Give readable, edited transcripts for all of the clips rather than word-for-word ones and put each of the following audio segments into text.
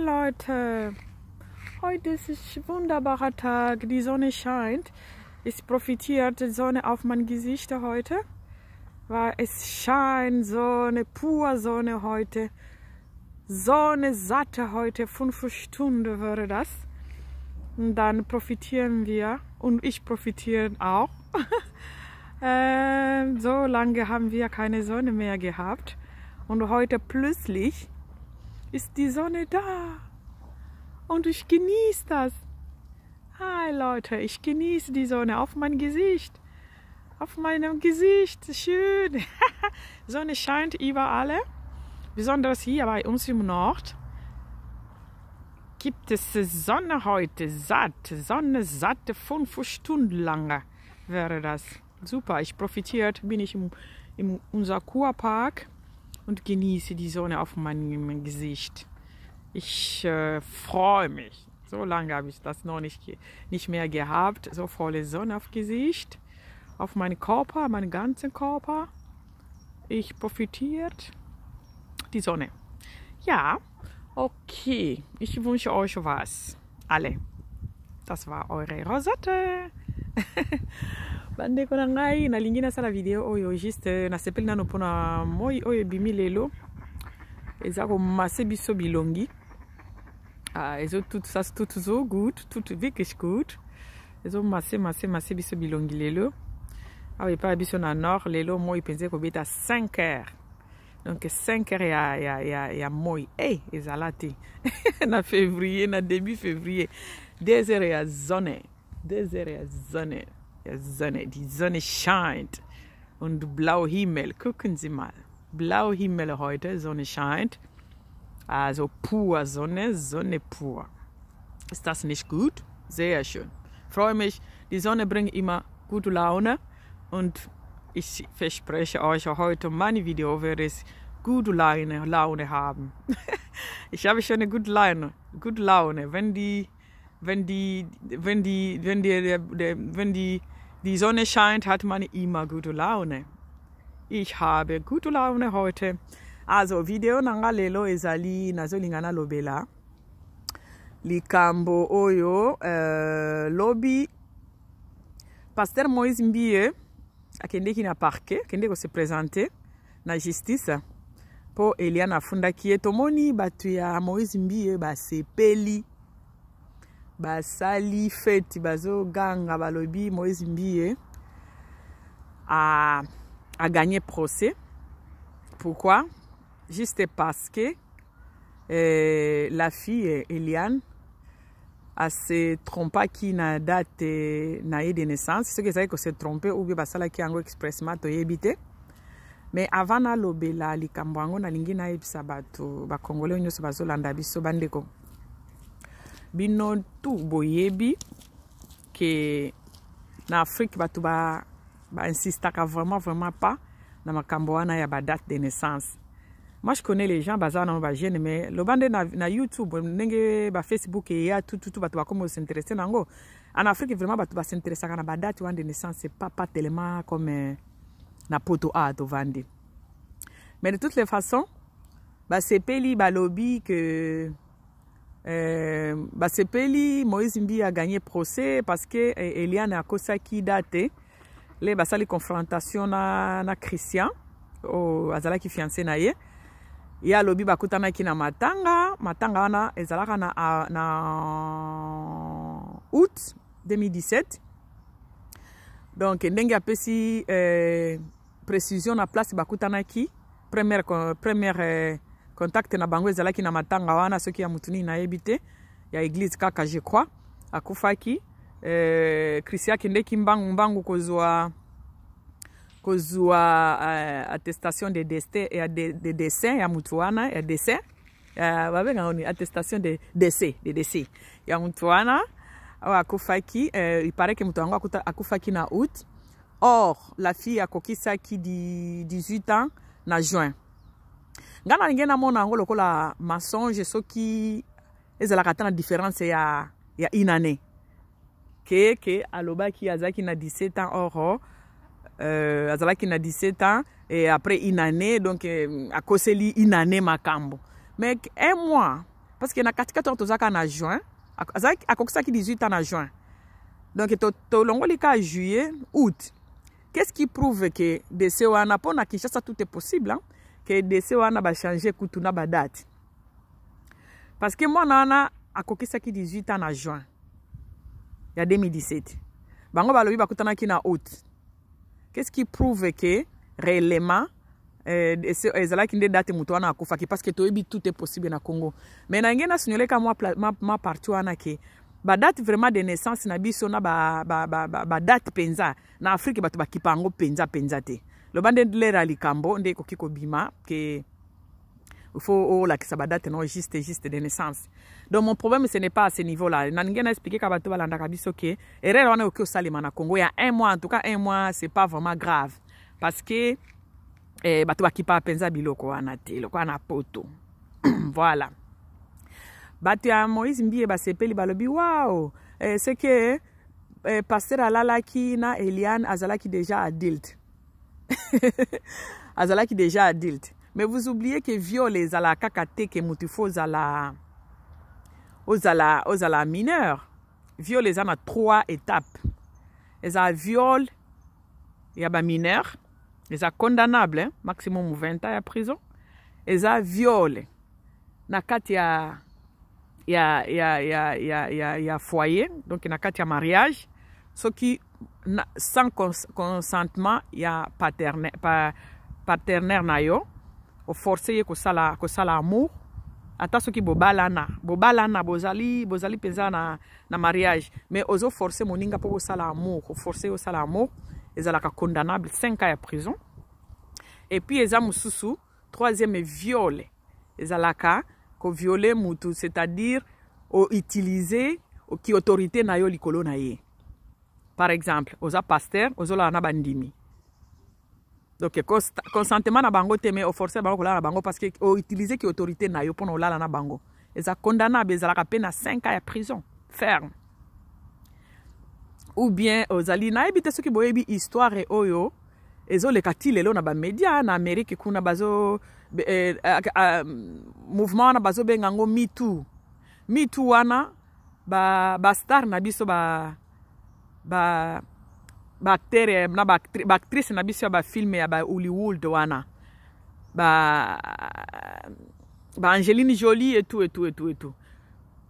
Leute, heute ist ein wunderbarer Tag, die Sonne scheint. Es profitiert die Sonne auf mein Gesicht heute, weil es scheint Sonne, pure Sonne heute. Sonne satte heute, 5 Stunden wäre das. Und dann profitieren wir und ich profitiere auch. So lange haben wir keine Sonne mehr gehabt. Und heute plötzlich ist die Sonne da. Und ich genieße das. Hi Leute, ich genieße die Sonne auf mein Gesicht. Auf meinem Gesicht, schön. Sonne scheint überall. Besonders hier bei uns im Nord gibt es Sonne heute, Sonne satte 5 Stunden lang wäre das. Super, ich profitiert, bin ich in unser Kurpark und genieße die Sonne auf meinem Gesicht. Ich freue mich. So lange habe ich das noch nicht mehr gehabt. So volle Sonne auf Gesicht, auf meinen Körper, meinen ganzen Körper. Ich profitiert die Sonne. Ja, okay. Ich wünsche euch was. Alle. Das war eure Rosette. Bandeko na ngai nalingi nasala video oyo juste nasepeli nano mpona moi oyo ebimi lelo eza komase biso bilongi. Ezo tout so gut, tout wirklich gut. Ezo mase biso bilongi lelo. Awa epa biso na nord lelo moi penze kobeta 5 heures. Donc 5 heures ya moi. Ezala te. Na février, na début février. 2 heures ya zone. 2 heures ya zone. Die Sonne scheint und blauer Himmel, gucken Sie mal, blauer Himmel heute, Sonne scheint, also pur Sonne, Sonne pur. Ist das nicht gut? Sehr schön. Freue mich, die Sonne bringt immer gute Laune und ich verspreche euch heute, mein Video wird es gute Laune haben. Ich habe schon eine gute Laune, wenn die Sonne scheint, hat man immer gute Laune. Ich habe gute Laune heute. Also, video nanga lelo ezali nazolingana lobela. Likambo oyo lobi Pasteur Moïse Mbie akendeki na parquet, akendeko se présenter na justice po Eliana afundaki ye tomoni batu ya Moïse Mbie basepeli. Basali feti bazo ganga balobi Moïse Mbie a gagné procès. Pourquoi? Juste parce que la fille Eliane a se trompé qui na date na de naissance. Ce que ça que se tromper ou bien basala ki ango expressement to yebite. Mais avant na lobela likambo ango na lingi na yebisa bato ba congolais nyoso bazo landa biso bandeko. Bino tout boyebi que na Afrique batu ba insistaka vraiment pas na makambo wana ya ba date de naissance. Moi je connais les gens bazana na ba jeune mais le bande na YouTube ndenge ba Facebook et ya tout batu ba comme s'intéresser nango. En Afrique vraiment batu ba s'intéresser na ba date de naissance, c'est pas tellement comme na poto a to vandi. Mais de toutes les façons ba sepeli ba lobby que Basepeli Moïse Mbie a gagné procès parce que Eliane a kosaki date les basali confrontation na Christian o azala ki fiancé na ye ya lobi bakutana ki na matanga wana ezalaka na août 2017. Donc ndenge apesi précision na place bakutana ki première contact na bango ezalaki na matanga wana soki ya mutuni na yebite ya église kaka je crois akufaki Christian kindeki mbangu kozwa attestation de décès et de décès ya mutu wana ya décès babenga oni attestation de décès ya mutu wana akufaki il paraît que mutu wango akufaki na août. Or la fille akokisaki 18 ans na juin. Ngana ngena mona ngo lokola mensonge soki ezalaka ta na différence ya une année que alobaki azaki na 17 ans. Or azalaki na 17 ans et après une année donc akoseli une année makambo. Mais un mois parce que na katikati tozaka na juin akokisaki 18 ans na juin donc tolongoli ka juillet août. Qu'est-ce qui prouve que décès wana pona Kinshasa tout est possible hein? Que décès wana ba changer kutuna ba date parce que moi nana akokisaki 18 ans na juin ya 2017 bango balobi bakutana ki na août. Qu'est-ce qui prouve que réellement ezalaki nde date mutu wana akufaki parce que toyebi tout est possible na Congo mais na ngena signoleka ma partout wana ke ba date vraiment de naissance na biso na ba date penza na Afrique batu bakipango penza te lo bande lera likambo nde koki kobima ke il faut la que ça date non juste de naissance. Donc mon problème ce n'est pas à ce niveau là. Na ngena expliquer ka batu balanda ka biso ke erreur wana oki osalema na Congo il y a un mois en tout cas un mois c'est pas vraiment grave parce que bato bakipa penza biloko wana te loko na poto voilà bato ya Moïse Mbie basepeli balobi wow c'est que pasteur alalaki na Eliane azalaki déjà adulte azalaki déjà adulte mais vous oubliez que viol ezalaka kate ke mutu fo ozala mineur. Viol ezana 3 étapes. Eza viol ya ba mineur, eza condamnable hein? Maximum 20 ans ya prison. Eza viol na kati ya foyer, donc na kati ya mariage, ce qui sans consentement ya partenaire na yo, o forcer ko sala amour. Ata soki bobalana bozali penza na mariage mais ozo forcer moninga pour sala amour, forcer au sala amour, ezalaka condamnable 5 ans de prison. Et puis eza mususu troisième viol, ezalaka ko violer mutu, c'est-à-dire o utiliser ki autorité na yo likolo na ye. Par exemple, oza pasteur, ozola na bandimi. Donc consentement na bango te mais au forcer bango la na bango parce que o utiliser ki autorité na yo pour no la na bango. Eza condamnable, ezalaka peine à 5 ans de prison ferme. Ou bien ozali na ebite soki boyebi histoire oyo ezoleka lelo na ba média na Amérique kuna bazo mouvement na bazo bengango Me Too wana ba star na biso ba acteur na ba actrice na biso ba film ya ba Hollywood wana ba Angelina Jolie et tout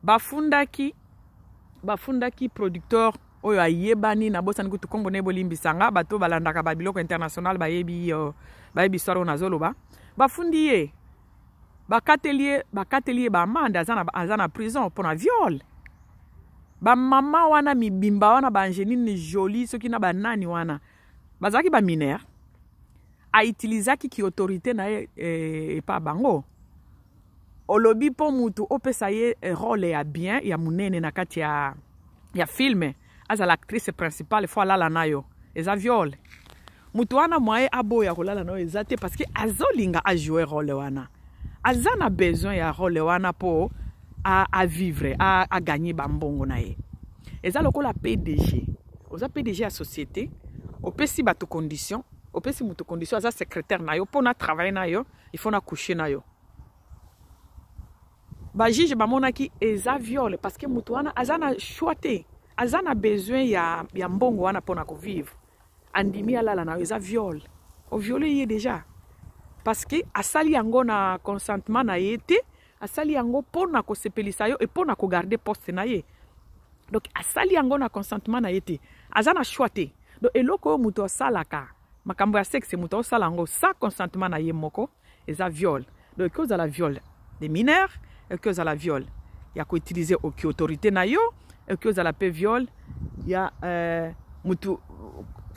bafundaki producteur oyo ayebani na bosani kutu kombo ne bolimbisanga bato balandaka ba biloko international bayebi histoire na zoloba bafundi ye bakatelier ba manda azana prison pour na viol ba mama wana mibimba wana ba Angelina Jolie soki na banani wana bazaki ba mineur a utilizaki ki autorité na pa bango olobi po mutu opesa ye rôle ya bien ya munene na kati ya film aza l'actrice principale fois lala nayo eza viol mutu wana mwaye aboya kolala nayo ezate parce que azolinga a jouer rôle wana azana besoin ya rôle wana po a vivre a gagner bambongo na ye eza lokola PDG oza PDG ya société opesi bato condition opesi mutu condition aza secrétaire nayo po na travailler nayo il faut na coucher nayo ba juge bamonaki eza viol parce que mutu wana azana choité azana besoin ya mbongo wana pona ko vivre andimi alala na eza viol o violé ye déjà parce que asali yango na consentement na yete asali yango pona ko sepelisa yo et pona ko garder poste na ye donc asali yango na consentement na yete azana choité donc eloko mutu asalaka makambo ya sexe mutu osala yango sans consentement na ye moko eza viol donc cause à la viol des mineurs et cause à la viol ya ko utiliser autorité na yo et que za la pe viol ya mutu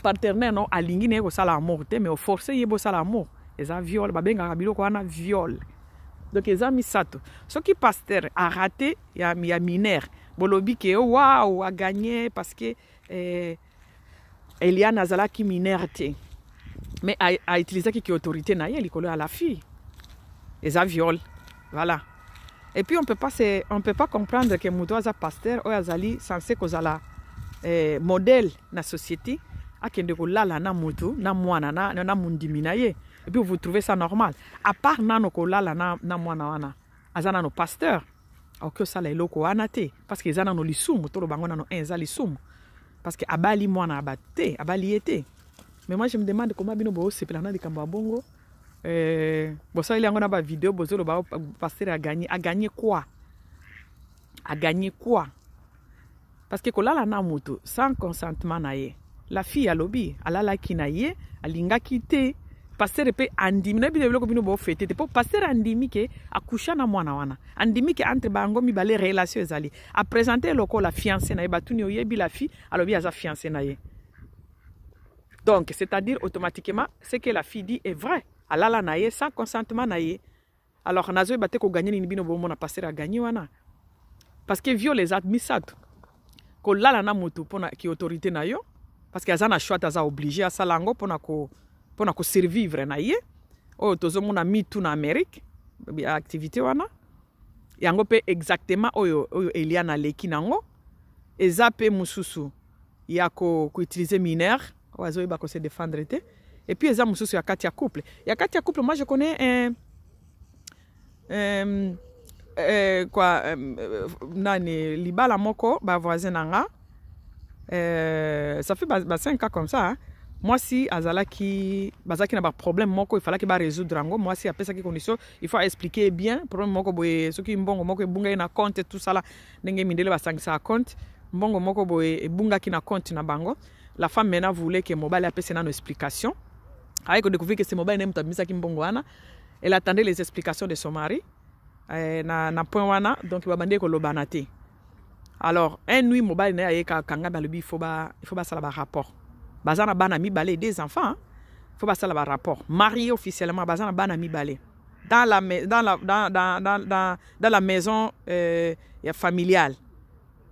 partenaire non alingi ne ko sala amour te mais au forcer yebo sala amour eza viol babenga biloko wana viol donc eza misato ce qui pasteur a raté ya mineur bolobi ke waouh a gagné parce que Eliane azalaki mineur te mais a utilisé ki autorité na ye likolo à la fille eza viol voilà. Et puis on peut pas comprendre que Moutoaza pasteur ou azali censé kozala modèle na société akende ko lala na mutu na mwana na mundimi na ye et puis vous trouvez ça normal à part nano ko lala na mwana wana azana no pasteur aoki osala eloko wana te parce que eza nano lisumu tolo bango nano eza lisumu parce que abali mwana abate abali ye te. Mais moi je me demande comment bino bosepela na likambo ya bongo bosaleli yango na bavideo bozoloba pasteur a gagné quoi? A gagné quoi? Parce que kolala na moto sans consentement na ye. La fille alobi alalaki na ye alingaki te pasteur pe andimi na bi biloko bino bo fete te po pasteur andimi ke akusha na mwana wana andimi ke entre bango mibale relation ezali a présenter loko la fiancée na ye batuni oyebi la fille alobi aza fiancée na ye. Donc c'est-à-dire automatiquement ce que la fille dit est vrai. Alala na ye sans consentement na ye. Alors nazo ebate ko gagner ni bino bo mona pasteur a gagné wana. Parce que viol les admissables. Ko lala na moto pona ki autorité na yo parce que azana choix aza obligé à salango pona ko survivre na ye. O tozo mona mitu na Amérique activité wana. Yango pe exactement oyo Eliana leki nango. Eza pe mususu ya ko utiliser mineur oazo ba ko se défendre te. Et puis eza mususu ya kati ya couple. Ya kati ya couple moi je connais nani libala moko ba voisin nanga ça fait 5 ans comme ça hein. Moi si azalaki bazaki na ba problème moko il fallait que ba résoudre ngo moi si après ça qui condition il faut expliquer bien problème moko boye soki mbongo moko ebunga na compte tout ça là ndenge mindele ba sangisa compte mbongo moko boye ebunga ki na compte na bango. La femme maintenant voulait que mobile appelle na explication avec découvrir que c'est mobile n'aime tabisa ki mbongo wana. Elle attendait les explications de son mari na point wana donc ba bande ko lobana te. Alors un nuit mobile na yeka kanga balobi il faut ba sala ba rapport bazana bana mi balé des enfants hein? Il faut ba sala ba rapport marié officiellement bazana bana mi balé dans la maison familiale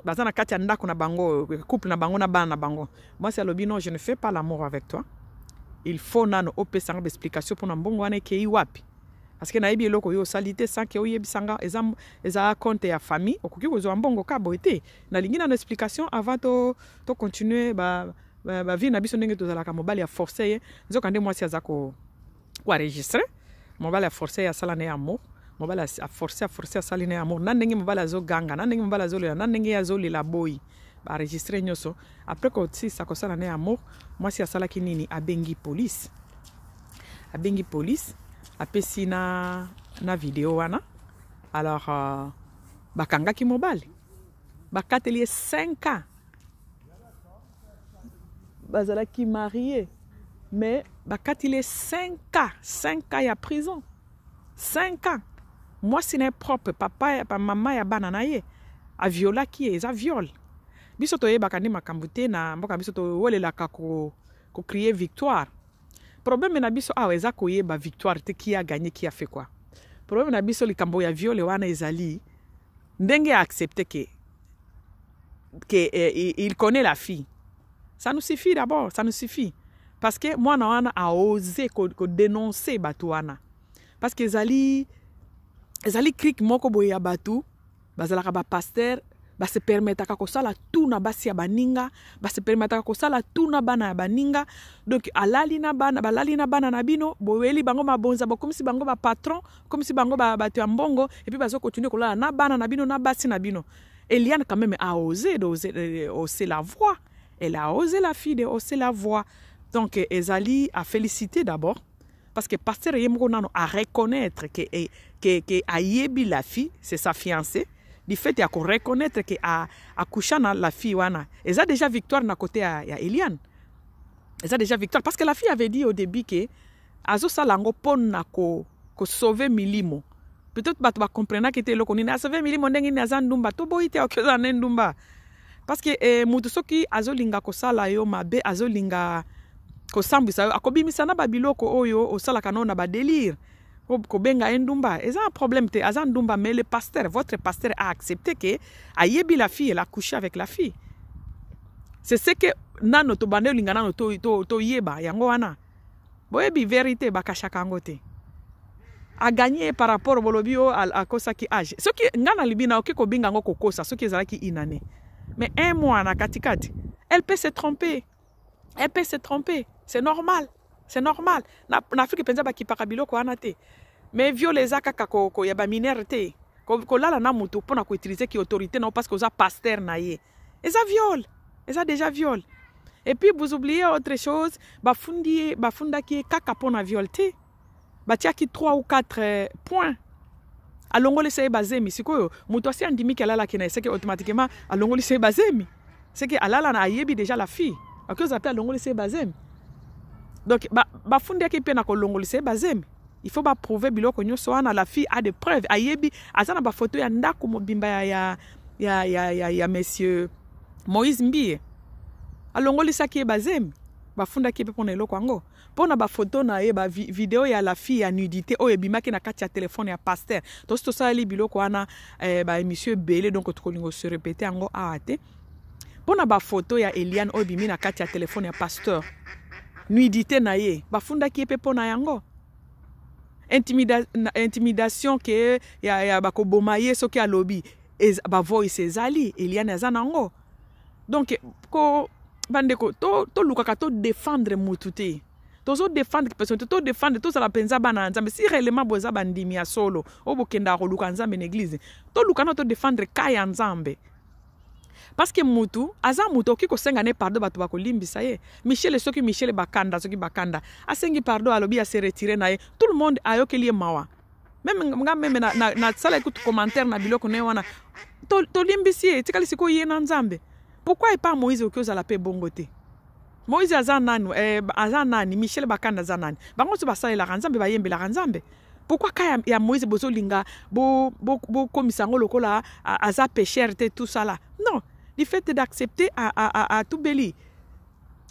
bazana kati ya ndako na bango couple na bango na bana na bango. Moi c'est lobi non je ne fais pas l'amour avec toi, il faut nano opesa ngaba explication pour na mbongo wana ke wapi parce que na yebi eloko yo salite sans que oyebisanga eza compte ya famille okoki kozwa mbongo ka boite na lingi na explication avant to continuer ba vie na biso ndenge tozalaka mobali ya forcé ye nzoka nde mwasi aza ko enregistrer mobali ya forcé ya sala ne amour mobali a forcé sala ne amour na ndenge mobali azo ganga na ndenge mobali azo na ndenge ya zo lela boy ba enregistrer nyoso après ko si sa ko sala ne amour mwasi asala kinini abengi police apesi na vidéo wana. Alors bakangaki mobali bakateli 5 ans bazalaki marié mais bakateli 5 ans ya prison 5 ans. Moi si n'est propre papa maman ya bana na ye a violaki eza viol biso toyebaka ndi makambo te na mboka biso towelelaka ko crier victoire. Problème na biso awa eza koyeba victoire te qui a gagné qui a fait quoi. Problème na biso likambo ya viol wana ezali ndenge a accepter que il connaît la fille. Ça nous suffit d'abord, ça nous suffit. Parce que moi na wana a osé ko dénoncer batu wana. Parce que ezali krik moko boye ya batu bazalaka ba pasteur ba se permetaka ko sala tout na basi ya baninga ba se permetaka ko sala tout na bana ya baninga. Donc alali na bana na bino boyeli bango mabonza comme si bango ba patron comme si bango ba batu ya mbongo et puis bazo continuer kolala na bana na bino na basi na bino. Eliane quand même a osé hausser la voix. Elle a osé la fille de hausser la voix. Donc ezali a féliciter d'abord parce que pasteur yemko nano a reconnaître que ayebi la fille c'est sa fiancée. Du fait ya ko reconnaître que a couché na la fille wana eza déjà victoire na côté ya Eliane. Eza déjà victoire parce que la fille avait dit au début que azo salango pona ko sauver milimo. Peut-être ba comprendre que te loko ni na sauver milimo ndenge ni azandumba to boite okoza ndumba. Parce que mutu soki azo linga ko sala yo mabe azo linga ko sambisa akobimisa na babiloko oyo osala kanona ba délire. Kobenga endumba, c'est un problème te azandumba mais le pasteur, votre pasteur a accepté que ayebi la fille, elle a couché avec la fille. C'est ce que nano to bande linga nano to yeba yango wana. Boyebi vérité bakashaka ngote. A gagné par rapport au bolobio à kosa ki âge. Ce qui ngana libina oké ko binga ngo kokosa, ce qui ezalaki inane. Mais un mois na katikati, elle peut se tromper. C'est normal. C'est normal. Na Afrique penza ba ki pakabilo ko anate. Mais violer za kaka ko ya ba mineur te. kolala na moto pona ko utiliser ki autorité na parce que oza pasteur na ye. Eza viol. Eza déjà viol. Et puis vous oubliez autre chose, bafunda ki kaka pona viol te. Batia ki 3 ou 4 points. Alongoli se bazemi sikoyo moto asi andimi ki alala ki na c'est que automatiquement alongoli se bazemi. C'est que alala na ayebi déjà la fille. Ako zape alongoli se bazemi. Donc bafunda ki pe na ko longoli se bazemi. Il faut prouver biloko nyonso wana la fille a des preuves. Ayebi azana ba photo ya ndako mobimba ya monsieur Moïse Mbie. Alongoli saki bazemi. Bafunda ki pe pona eloko yango. Pona ba photo na ye ba vidéo ya la fille ya nudité oyo ebimaki na kati ya téléphone ya pasteur. To sali biloko wana ba monsieur Belé donc tokolingo se répéter yango aate. Pona ba photo ya Eliane oyo bimi na kati ya téléphone ya pasteur. Nudité na ye. Bafunda ki pe pona yango. Intimidation ke ya bakoboma ye soki alobi ba voice ezali Eliane azanango. Donc ko bandeko to lukaka to défendre mutu te. Tozo défendre personne to défendre to sala penza bana nzambe si réellement boza bandimi ya solo obokenda ko luka nzambe na église to lukana to défendre kaya nzambe. Parce que mutu aza mutu okiko senga ne pardon batu bakolimbisa ye. Michel soki Michel bakanda soki bakanda asengi pardon alobi a se retirer na ye. Tout le monde ayokeli mawa. Même na sala écoute commentaire na biloko ne wana to limbisi tikali siko ye na nzambe. Pourquoi pas Moïse okioza la paix bongote? Moïse azanani Michel bakanda zanani. Bango so basala la nzambe bayembe la nzambe. Pourquoi kaya ya Moïse bozolinga bo komisango lokola aza pécheur tout ça là? Non. Le fait d'accepter à tout beli.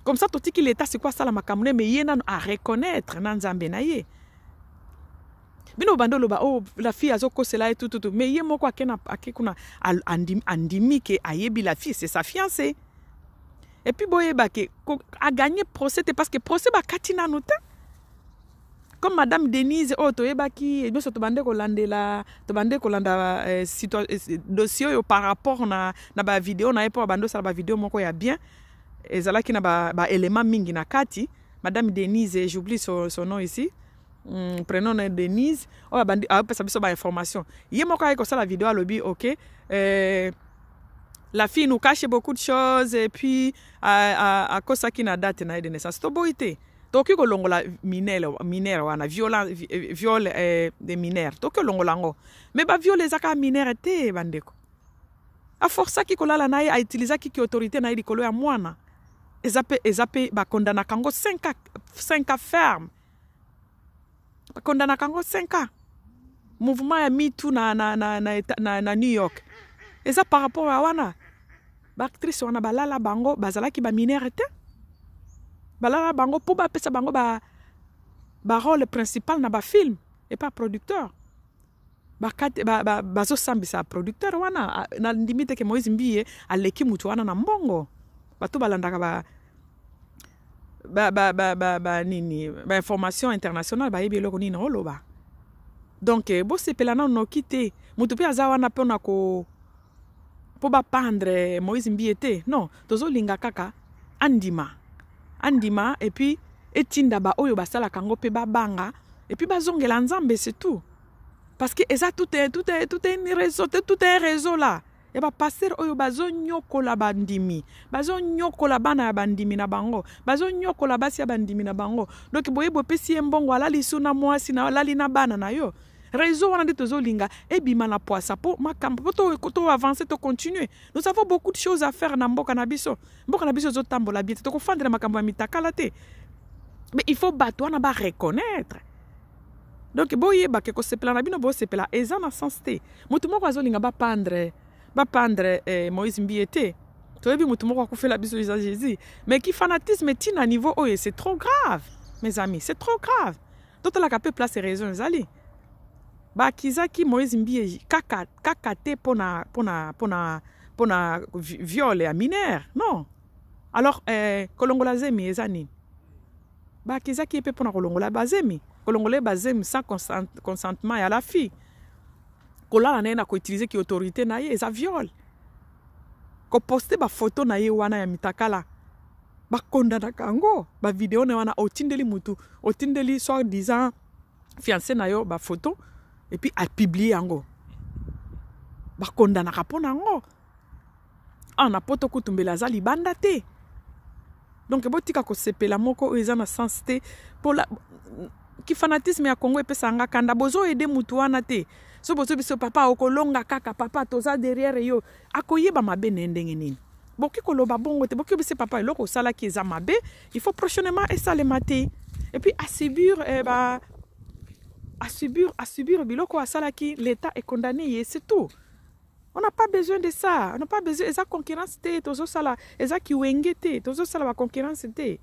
Comme ça, tout qui l'état, c'est quoi ça la makamune, mais y en a à reconnaître, nanzambe na ye. Bino bando loba, oh, la fille a zoko cela et tout. Mais y a moko akena akekuna andimi ke ayebi la fille, c'est sa fiancée. Et puis boye bake a gagné procès parce que procès ba katina nota. Comme Madame Denise, oh, toyebaki, nous sommes kolanda dossier par rapport na ba vidéo na epo bando sala ba vidéo moko ya bien. Ezalaki na ba élément mingi na kati. Madame Denise, j'oublie son nom ici. Prénom na Denise. Oh bandi a pesa biso ba information. Yé moko ay ko sala vidéo alobi, OK. La fille nous cache beaucoup de choses et puis à cause ça qui na date na de naissance. To boité. Toki ko longola minere wana viol de mineurs toki longola ngo mais ba viol ezaka minere te bandeko a força ki kolala na ye a utiliser ki autorité na ye likolo ya mwana ezape ba kondana kango 5 ans ferme ba kondana kango 5 ans mouvement ya Me Too na New York eza par rapport à wana ba actrice wana balala bango bazalaki ba minere te balala bango pour ba pesa bango ba rôle principal na ba film et pas producteur bazo sambisa producteur wana na limite ke Moïse Mbie aleki mutu wana na mbongo batu balandaka nini ba information internationale ba yebi loko nini oloba donc bo sepela na no kite mutu pe aza wana pe na ko po ba pendre Moïse Mbie te non tozo linga kaka andima et puis etinda ba oyo basala kango pe babanga et puis bazongela nzambe c'est tout parce que eza tout est un réseau là et ba pasteur oyo bazonyokola bandimi bazonyokola bana ya bandimi na bango bazonyokola basi ya bandimi na bango donc boyebo pesi mbongo alali suna mwasi na alali na bana na yo réseau wana de tozolinga ebima na poisa po makambo to avancer to continuer nous avons beaucoup de choses à faire na mboka na biso zo tambola bien to ko fandre makambo ya mitakala te mais il faut battre na ba reconnaître donc boye ba ke ko sepela na bino bo sepela eza na sens te mutu moko azolinga ba pendre Moïse Mbie te to yebi mutu moko akufela biso isa Jésus mais qui fanatisme tina niveau oye c'est trop grave mes amis c'est trop grave toute la capé place raison zali ba kizaki Moïse Mbie kaka te pona viol ya mineur non alors kolongola zemi ezani ba kizaki pe pona kolongola bazemi kolongola bazemi sans consentement ya la fille kolala na ko utiliser ki autorité na ye eza viol ko poster ba photo na ye wana ya mitakala ba kondana kango ba vidéo na wana otindeli mutu otindeli soi disant fiancé na yo ba photo et puis a publié yango bakondanaka mpo nango. Na poto kutumbela aza libanda te. Donc botika kosepela moko oyo eza na sens te pour la ki fanatisme ya Congo epesanga kanda bozo ede mutu wana te. So bozo biso papa okolonga kaka papa toza derrière yo akoyeba mabe ndenge nini. Boki koloba bongo te boki bise papa eloko sala ki eza mabe, il faut prochainement esalema te. Et puis à subir biloko asala ki l'état est condamné, c'est tout. On n'a pas besoin de ça. On n'a pas besoin de ça. Concurrence te, tozo sala, eza ki wenge te, tozo sala ba concurrence te.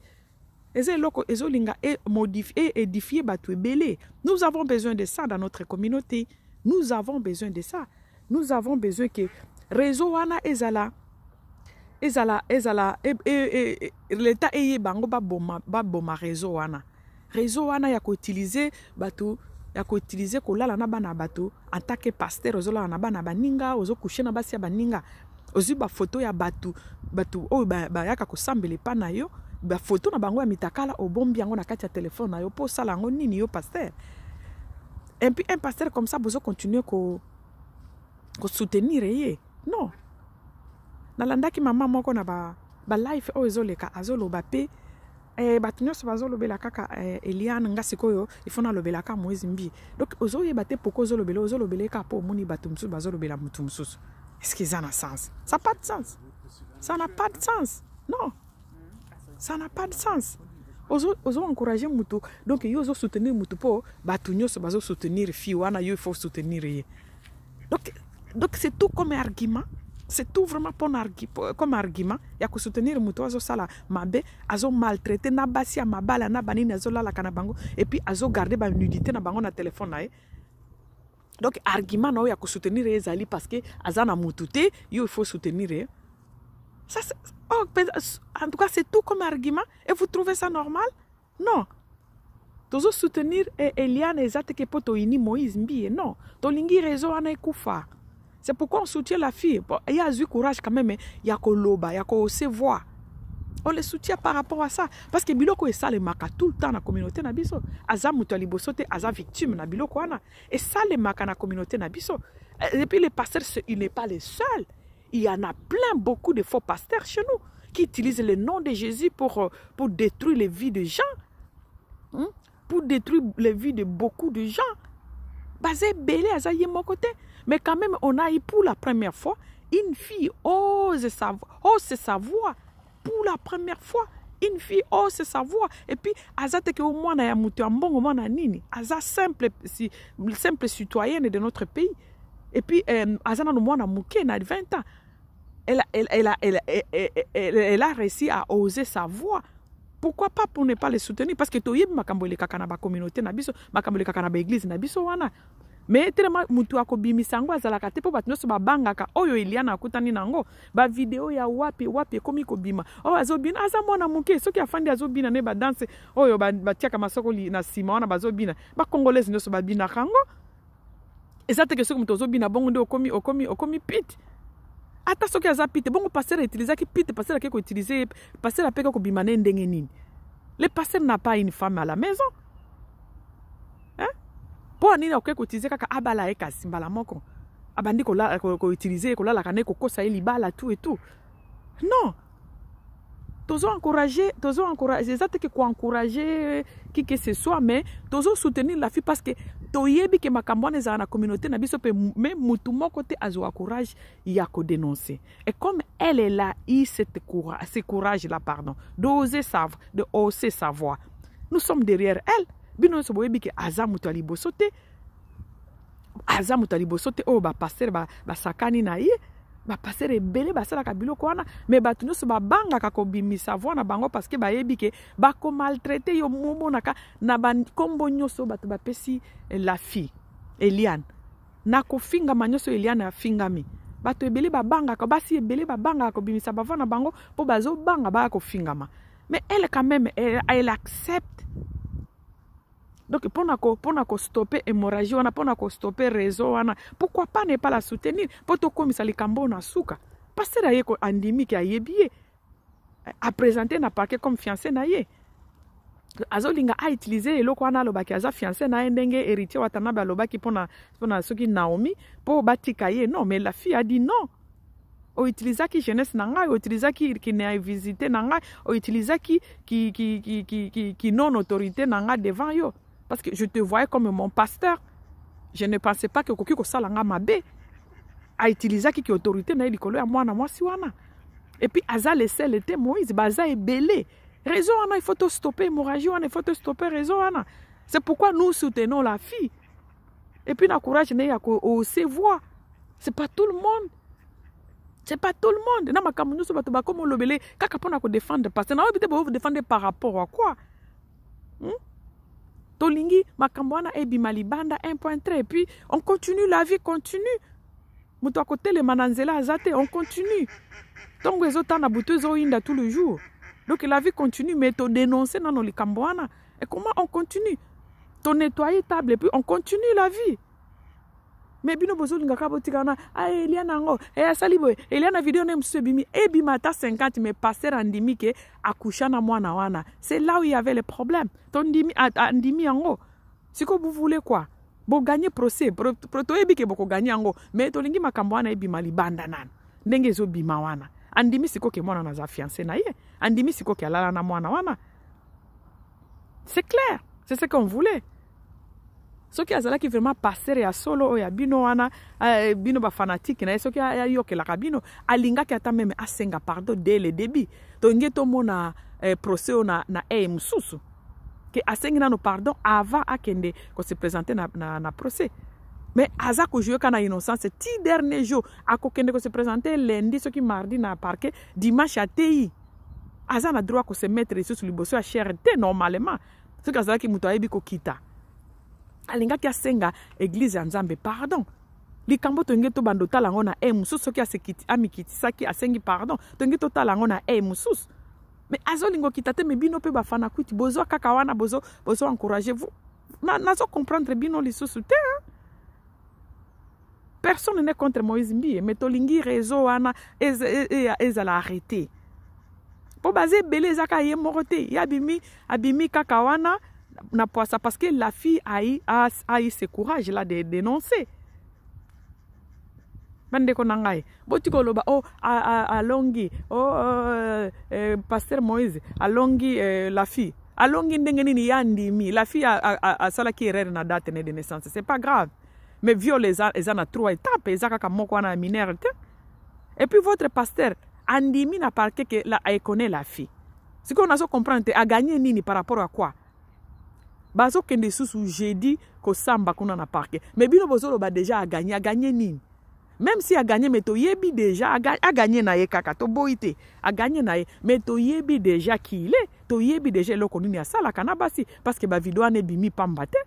Eza loko ezo linga et modifier, édifier batu ebele. Nous avons besoin de ça dans notre communauté. Nous avons besoin de ça. Nous avons besoin que réseau wana ezala l'état eye bango ba boma réseau wana. Réseau wana ya ko utiliser batu ya ko utiliser kolala na bana bato en tant que pasteur ozola na bana baninga ozo coucher na basi ya baninga ozu ba photo ya batu o ba yaka ko sambele pa na yo ba photo na bango ya mitakala obombi yango na kati ya téléphone na yo po sala yango nini yo pasteur. Et puis un pasteur comme ça bozo continuer ko soutenir ye non nalandaki mama moko na ba life o ezoleka azoloba pe bato nyonso bazolobela kaka Eliane nga sikoyo ifona lobela ka Moïse Mbi. Donc ozoyeba te poko ozolobela ka po moni bato mususu bazolobela mutu mususu. Est-ce que ça a sens? Ça n'a pas de sens. Ça n'a pas de sens. Non. Ça n'a pas de sens. Ozo encourager mutu. Donc yo ozo soutenir mutu po bato nyonso bazo soutenir fi wana yo il faut soutenir ye. Donc c'est tout comme argument. C'est tout vraiment comme argument. Ya ko soutenir mutu azo sala mabe, azo maltraiter na basi ya mabala na banini azo lala kana bango et puis azo garder ba nudité na bango na téléphone na ye. Donc argument na ya ko soutenir ezali parce que azana mutu te, yo il faut soutenir. Ça en tout cas c'est tout comme argument et vous trouvez ça normal? Non. Tozo soutenir Eliane ezate ke poto ini Moïse Mbi non. To lingi réseau ana ekufa. C'est pourquoi on soutient la fille. Il y a du courage quand même. Il y a loba, il y a se voir. On les soutient par rapport à ça. Parce que biloko est ça les maka tout le temps dans la communauté nabiso. Aza mutali bosote, aza victime na biloko ana. Et ça les maka dans la communauté nabiso. Et puis les pasteurs, il n'est pas les seuls. Il y en a plein, beaucoup de faux pasteurs chez nous qui utilisent le nom de Jésus pour détruire les vies de gens. Pour détruire les vies de beaucoup de gens. Basé belé aza yemokote. Mais quand même, on a eu pour la première fois, une fille ose sa voix. Pour la première fois, une fille ose sa voix. Et puis, azate ke au moins na mutu ambongo mwana nini. Aza simple citoyenne de notre pays. Et puis, azana no mwana muke na 20 ans. Elle a réussi à oser sa voix. Pourquoi pas pour ne pas les soutenir? Parce que toyeb makambo le kaka na ba communauté na biso, makambo le kaka na ba église na biso wana. Mais tellement mutu akobimisa ngo azalaka te po bato nyonso babangaka oyo Eliane akutani nango ba video ya wapi komi kobima o azobina aza mwana muke soki afandi azobina ne ba danse oyo batiaka masoko na sima wana bazobina ba congolaise nyonso babina kango ezate ke soki mutu azobina bongo nde okomi pit ata soki aza pite bongo pasteur utiliser ki pite pasteur akeko utiliser pasteur apeka kobima ne ndenge nini. Le pasteur n'a pas une femme à la maison. Pour nini okeke utiliser kaka abala eka simbala moko abandi ko utiliser ko la kana ko kosa libala tout et tout. Non. Tozo encourager exacte que encourager qui que ce soit mais tozo soutenir la fille parce que toyebi ke makambo na za na communauté na biso pe même mutu moko te azo courage ya ko dénoncer. Et comme elle est là, ce courage là d'oser savoir, de oser savoir. Nous sommes derrière elle. Bino so boyebi ke aza mutu alibosote o ba passer ba sakani na ye ba passer ebele ba sala kabilo kwana mais batu nyonso ba banga ka kobimisa voix na bango parce que ba yebi ke ba ko maltraiter yo momo naka na ba kombo nyonso batu ba pesi la fille Eliane na ko finga manyoso Eliane afingami batu ebele ba banga ka basi ebele ba banga ko bimisa ba voix na bango po bazo banga ba ko fingama mais elle quand même elle accepte. Donc, pour stopper l'hémorragie, pour stopper le réseau, pourquoi pas ne pas la soutenir? Pour que comme ça, les cambo na souka. Parce que là, andimi qui a yébié. À présenter na parquet comme fiancé na yé. azolinga a utiliser eloko wana alobaki aza fiancé na ndenge héritier Watanabe alobaki pona soki Naomi po batika ye. Non, mais la fille a dit non. O utilizaki jeunesse na ngai, o utilizaki ki na visiter na ngai, o utilizaki ki non autorité na ngai devant yo parce que je te voyais comme mon pasteur. Je ne pensais pas que koki ko sala nga mabe. A utilizaki ki autorité na likolo ya mwana mwasi wana. Et puis aza laissé l'été Moïse baza ebelé. Raison, il faut te stopper l'hémorragie, il faut te stopper raison. C'est pourquoi nous soutenons la fille. Et puis, l'encourage, il y a aussi voix. Ce n'est pas tout le monde. Ce n'est pas tout le monde. Nous sommes comme le belé. Quand on défendre, parce que nous défendre par rapport à quoi? Tolingi, Makambwana, Ebi Malibanda, 1.3. Et puis, on continue, la vie continue. Moutou à côté, les mananzela azate, on continue. Donc, les autres, on a bouté tous les jours. Donc la vie continue, mais tu dénonces dans les Cambouana. Et comment on continue? Tu nettoyer table et puis on continue la vie. Mais bino bozo linga kabotikana, Eliana ngo, salibo, Eliana vidéo nem sebimi, bimata 50 mais passer andimi ke akushana mwana wana. C'est là où il y avait les problèmes. Ton ndimi andimi ngo. Si vous voulez quoi? Bo gagner procès, proto ebi ke boko gagner ngo, mais to lingi makambwana ebima libanda nan. Ndenge zo bima wana. Andimi siko ke mwana naza fiancé na ye. Andimi siko ke alala na mwana wana. C'est clair. C'est ce qu'on voulait. Ce qui a zalaki vraiment passer ya solo ya bino wana bino ba fanatique na ce qui a yoke la kabino alinga ki ata même asenga pardon dès le début. To ngeto mona procès na mususu. Que asengi na no pardon avant akende ko se présenter na procès. Mais aza ko jouer kana innocence ti dernier jour akokende ko se présenter lundi ce qui mardi na parquet dimanche à TI. Aza na droit ko se mettre sur liboso ya cherté normalement. Ce que azaki muto ayebi ko kita. Alinga ki asenga église ya Nzambe pardon. Likambo to ngeto bando talango na mususu ki asekiti amikiti saki asengi pardon. To ngeto talango na mususu. Mais azolingo kitate me bino pe bafana kwiti bozo kaka wana bozo encourager vous. Nazo comprendre bino lisusu te. Personne n'est contre Moïse Mbi, mais tolingi réseau wana ezala arrêté. Po basé belé zaka ye morote, ya abimi kaka wana na poisa parce que la fille a eu ce courage là de dénoncer. Bande ko nangai. Botiko loba alongi pasteur Moïse alongi la fille. Alongi ndenge nini yandimi. La fille a sala ki erreur na date de naissance. C'est pas grave. Mais viol les a 3 étapes. Ils ont moko na mineur. Et puis votre pasteur andimi na parquet que la connaît la fille. Ce qu'on a so comprendre a gagné nini par rapport à quoi? Bazo kende sous jeudi ko samba kuna na parquet. Mais bino bozolo ba déjà a gagné nini? Même si a gagné mais to yebi déjà a gagné na ye kaka to boité a gagné na ye mais to yebi déjà qui il est to yebi déjà le konuni ya sala kana basi parce que ba vidéo ane bimi pambate.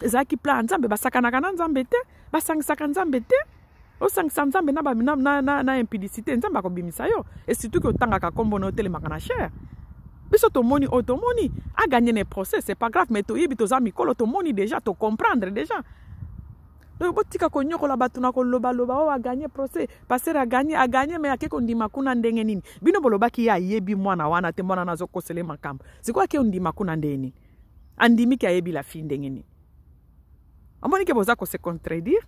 Zaki plan Nzambe basakana kana Nzambe te basangisaka Nzambe te osangisa Nzambe na impudicité Nzambe akobimisa yo et surtout que otangaka kombo na hôtel makana cher biso tomoni a gagné les procès c'est pas grave mais to yebi to za mikolo tomoni déjà to comprendre déjà donc botika ko nyokola batuna ko loba a gagné procès passer a gagné mais akeko ndima kuna ndenge nini bino bolobaki ya yebi mwana wana te mwana nazo kosele makambo c'est quoi ke ndima kuna ndeni andimi ki ayebi la fille ndenge nini. Amoni ke boza ko se contredire.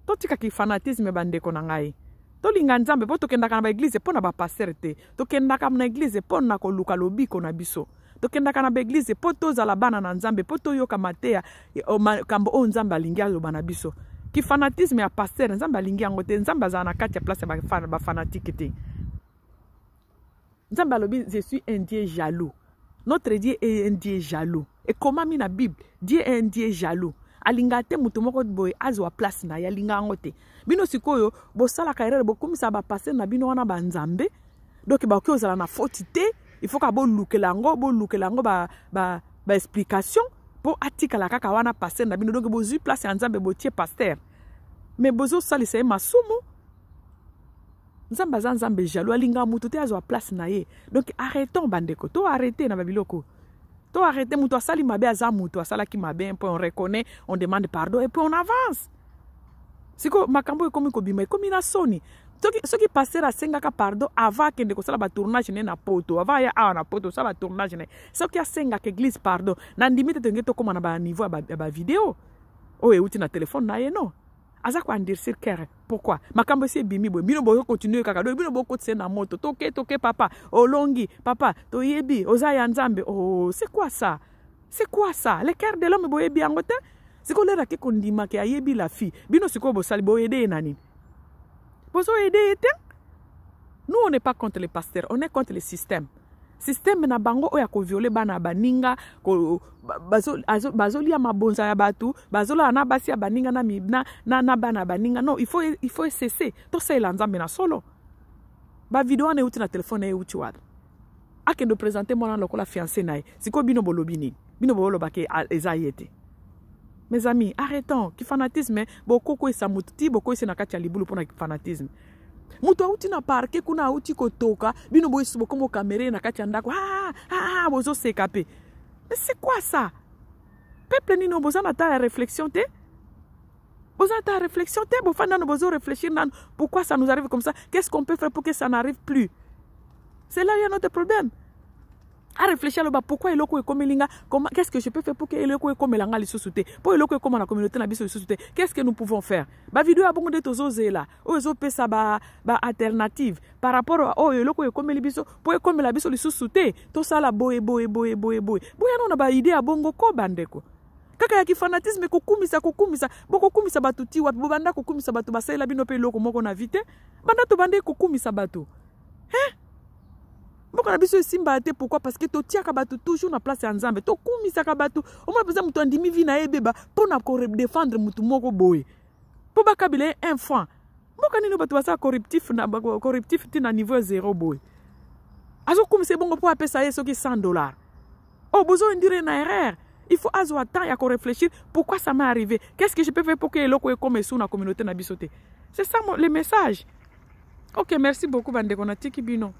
To tika ki fanatisme bandeko na ngai. To linga Nzambe po to kenda kana ba église po na ba pasteur te. To kenda kana na église po na ko luka lobiko na biso. To kenda kana ba église po to za la bana na Nzambe po to yoka matea kambo o Nzambe alingi aloba na biso. Ki fanatisme ya pasteur Nzambe alingi yango te. Nzambe za na kati ya place ba fanatique te. Nzambe alobi je suis un Dieu jaloux. Notre Dieu est un Dieu jaloux. Et comment mi na Bible Dieu est un Dieu jaloux. Alingate mutu moko boy azwa place na ya linga ngote bino sikoyo bo sala kairere bo komisa ba passer na bino wana ba Nzambe donc ba ko zala na faute te il faut ka bo lukelango ba explication pour atika la kaka wana passer na bino donc bo zu place ya Nzambe bo tie pasteur mais bozo salisa masumu Nzambe jaloux alinga mutu te azwa place na ye donc arrêtons bandeko to arrêter na babiloko. To arrêter mutu asali mabe aza mutu asala ki mabe on reconnaît on demande pardon et puis on avance. Siko makambo ekomi kobima ekomi na soni Ceux qui passer à sengaka pardon avant que de la tournage na poto avant ya na poto ça va tournage ne ceux qui a sengaka église pardon na ndimite tenge to comme na ba niveau ba vidéo oh et outi na téléphone na ye non aza ko andir sur cœur pourquoi makambo c'est bimi bo bino bo continuer kaka do bino bo ko na moto toke papa olongi papa to yebi ozaya nzambe oh c'est quoi ça le cœur de l'homme bo yebi angote c'est ko lera ke kondima ke ayebi la fille bino siko bo sali bo aider nani. Nous, on n'est pas contre les pasteurs, on est contre le système. Système na bango oya ko violer bana baninga ko bazoli ya mabonza ya batu bazola na basi ya baninga na bana baninga non il faut cesser to ça la nzambe na solo ba vidéo na uti na téléphone na uti wad akendo présenter moi na lokola fiancé nae siko bino bolobini bino boloba ke ezayete. Mes amis, arrêtons. Qui fanatisme, beaucoup ko isa muti, beaucoup isa nakati ya libulu pona fanatisme. Mutu auti na parke kuna auti kotoka, bino boy subo comme caméra nakati ndako. Bozo s'écaper. Mais c'est quoi ça? Peuple ni no boza na ta réflexion te. Boza ta réflexion te, bo fanda no bozo réfléchir nan pourquoi ça nous arrive comme ça? Qu'est-ce qu'on peut faire pour que ça n'arrive plus? C'est là il y a notre problème. À réfléchir là-bas, pourquoi il est comme linga, qu'est-ce que je peux faire pour qu'il est comme langa les sous-soutés, pour il est comme la communauté na biso les sous-soutés, qu'est-ce que nous pouvons faire? Ba vidéo a beaucoup de choses là, aux autres ça ba alternative par rapport à il est comme les biso, pour comme la biso les sous-soutés, tout ça là boy, boya non ba idée à bongo ko bandeko. Kaka ya ki fanatisme ko kumisa boko kumisa batu ti wat bobanda ko kumisa batu basela bino pe loko moko na vite, banda to bande ko kumisa batu. Pourquoi la biso simba te pourquoi parce que to tia kabatu toujours na place ya nzambe to kumisa kabatu au moins besoin mutu andimi vi na ebeba pour na ko défendre mutu moko boye pour ba kabile un franc mboka nino batu basa corruptif ti na niveau 0 boye azo kumisa bongo pour apesa yeso ki $100 oh besoin dire na erreur il faut azo temps ya ko réfléchir pourquoi ça m'est arrivé qu'est-ce que je peux faire pour que loko comme sous na communauté na bisoté c'est ça le message. OK, merci beaucoup bande konatiki bino.